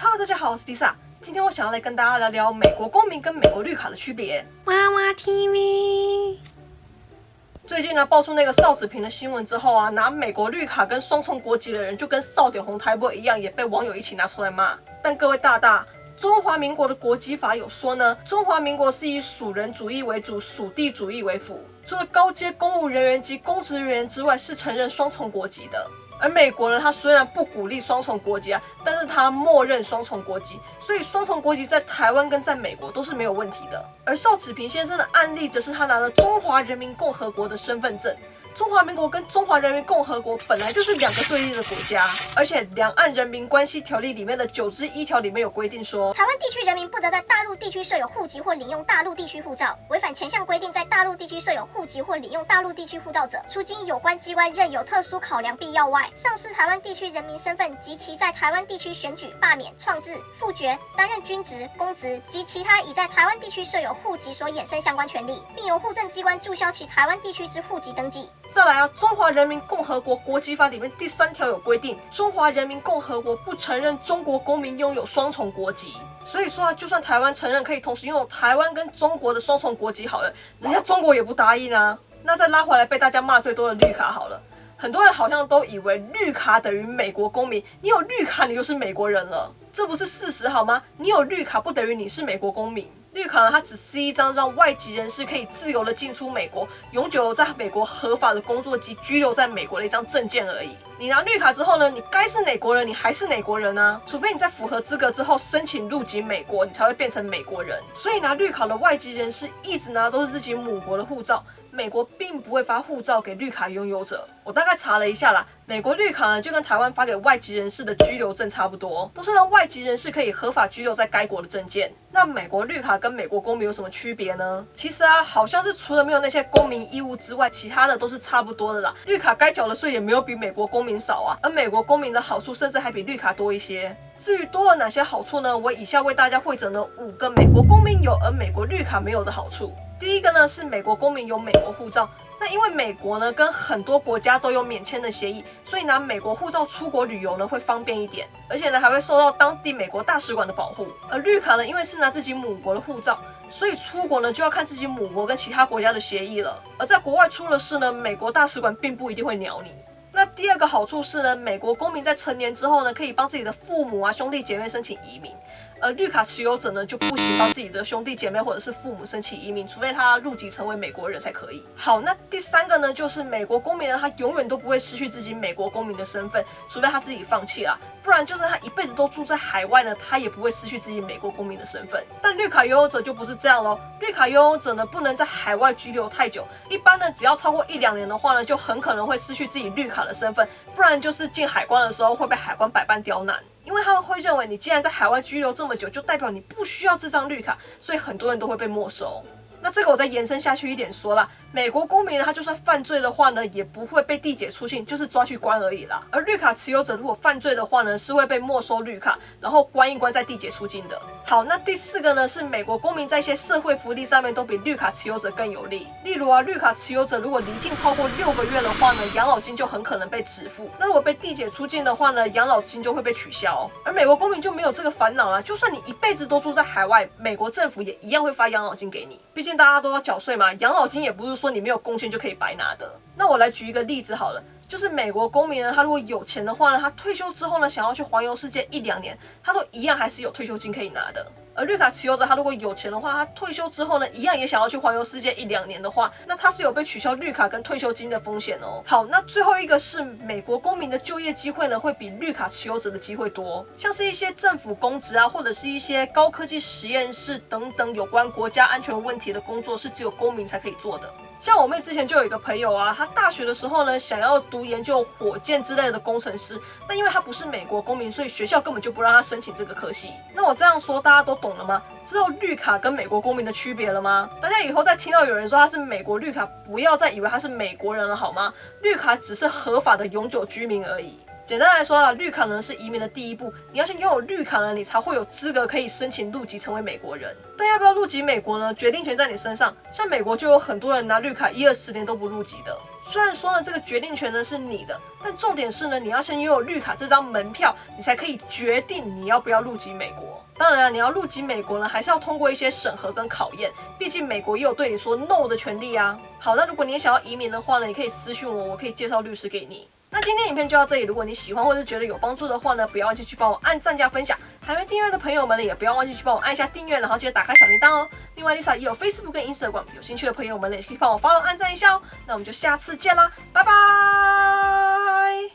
Hello， 大家好，我是 Lisa。今天我想要来跟大家聊聊美国公民跟美国绿卡的区别。娃娃 TV。最近呢，爆出那个邵子平的新闻之后啊，拿美国绿卡跟双重国籍的人就跟少点红台波一样，也被网友一起拿出来骂。但各位大大，中华民国的国籍法有说呢，中华民国是以属人主义为主，属地主义为辅。除了高阶公务人员及公职人员之外，是承认双重国籍的。而美国呢，它虽然不鼓励双重国籍啊，但是它默认双重国籍，所以双重国籍在台湾跟在美国都是没有问题的。而邵子平先生的案例则是他拿了中华人民共和国的身份证。中华民国跟中华人民共和国本来就是两个对立的国家，而且《两岸人民关系条例》里面的9之1条里面有规定说，台湾地区人民不得在大陆地区设有户籍或领用大陆地区护照，违反前项规定在大陆地区设有户籍或领用大陆地区护照者，除经有关机关认有特殊考量必要外，丧失台湾地区人民身份及其在台湾地区选举、罢免、创制、复决、担任军职、公职及其他已在台湾地区设有户籍所衍生相关权利，并由户政机关注销其台湾地区之户籍登记。再来啊，中华人民共和国国籍法里面第3条有规定，中华人民共和国不承认中国公民拥有双重国籍。所以说啊，就算台湾承认可以同时拥有台湾跟中国的双重国籍好了，人家中国也不答应啊。那再拉回来被大家骂最多的绿卡好了，很多人好像都以为绿卡等于美国公民，你有绿卡你就是美国人了，这不是事实好吗？你有绿卡不等于你是美国公民。绿卡呢，它只是一张让外籍人士可以自由的进出美国，永久在美国合法的工作及居留在美国的一张证件而已。你拿绿卡之后呢，你该是美国人，你还是美国人啊，除非你在符合资格之后申请入籍美国，你才会变成美国人。所以拿绿卡的外籍人士一直拿都是自己母国的护照。美国并不会发护照给绿卡拥有者。我大概查了一下啦，美国绿卡呢就跟台湾发给外籍人士的居留证差不多，都是让外籍人士可以合法居留在该国的证件。那美国绿卡跟美国公民有什么区别呢？其实啊，好像是除了没有那些公民义务之外，其他的都是差不多的啦。绿卡该缴的税也没有比美国公民少啊，而美国公民的好处甚至还比绿卡多一些。至于多了哪些好处呢？我以下为大家汇整了5个美国公民有而美国绿卡没有的好处。第一个呢是美国公民有美国护照，那因为美国呢跟很多国家都有免签的协议，所以拿美国护照出国旅游呢会方便一点，而且呢还会受到当地美国大使馆的保护。而绿卡呢因为是拿自己母国的护照，所以出国呢就要看自己母国跟其他国家的协议了，而在国外出了事呢，美国大使馆并不一定会鸟你。那第二个好处是呢，美国公民在成年之后呢，可以帮自己的父母啊、兄弟姐妹申请移民，而绿卡持有者呢就不行帮自己的兄弟姐妹或者是父母申请移民，除非他入籍成为美国人才可以。好，那第3个呢，就是美国公民呢，他永远都不会失去自己美国公民的身份，除非他自己放弃啦，不然就算他一辈子都住在海外呢，他也不会失去自己美国公民的身份。但绿卡拥有者就不是这样咯，绿卡拥有者呢不能在海外居留太久，一般呢只要超过1-2年的话呢，就很可能会失去自己绿卡的身份，不然就是进海关的时候会被海关百般刁难。因为他们会认为你既然在海外居留这么久，就代表你不需要这张绿卡，所以很多人都会被没收。那这个我再延伸下去一点说啦，美国公民呢，他就算犯罪的话呢，也不会被递解出境，就是抓去关而已啦。而绿卡持有者如果犯罪的话呢，是会被没收绿卡，然后关一关再递解出境的。好，那第4个呢，是美国公民在一些社会福利上面都比绿卡持有者更有利。例如啊，绿卡持有者如果离境超过6个月的话呢，养老金就很可能被止付。那如果被递解出境的话呢，养老金就会被取消。而美国公民就没有这个烦恼啊，就算你一辈子都住在海外，美国政府也一样会发养老金给你。毕竟大家都要缴税嘛，养老金也不是说你没有贡献就可以白拿的。那我来举一个例子好了，就是美国公民呢，他如果有钱的话呢，他退休之后呢，想要去环游世界1-2年，他都一样还是有退休金可以拿的。而绿卡持有者他如果有钱的话，他退休之后呢，一样也想要去环游世界1-2年的话，那他是有被取消绿卡跟退休金的风险哦。好，那最后一个是美国公民的就业机会呢，会比绿卡持有者的机会多，像是一些政府公职啊，或者是一些高科技实验室等等有关国家安全问题的工作，是只有公民才可以做的。像我妹之前就有一个朋友啊，她大学的时候呢，想要读研究火箭之类的工程师，但因为她不是美国公民，所以学校根本就不让她申请这个科系。那我这样说大家都懂了吗？知道绿卡跟美国公民的区别了吗？大家以后再听到有人说他是美国绿卡，不要再以为他是美国人了好吗？绿卡只是合法的永久居民而已。简单来说啊，绿卡呢是移民的第一步，你要先拥有绿卡呢，你才会有资格可以申请入籍成为美国人。但要不要入籍美国呢？决定权在你身上。像美国就有很多人拿绿卡1-20年都不入籍的。虽然说呢，这个决定权呢是你的，但重点是呢，你要先拥有绿卡这张门票，你才可以决定你要不要入籍美国。当然啊，你要入籍美国呢，还是要通过一些审核跟考验，毕竟美国也有对你说 no 的权利啊。好，那如果你也想要移民的话呢，你可以私讯我，我可以介绍律师给你。那今天影片就到这里，如果你喜欢或是觉得有帮助的话呢，不要忘记去帮我按赞加分享。还没订阅的朋友们呢，也不要忘记去帮我按一下订阅，然后记得打开小铃铛哦。另外 Lisa 也有 Facebook 跟 Instagram， 有兴趣的朋友们呢，也可以帮我 follow 按赞一下哦。那我们就下次见啦，拜拜。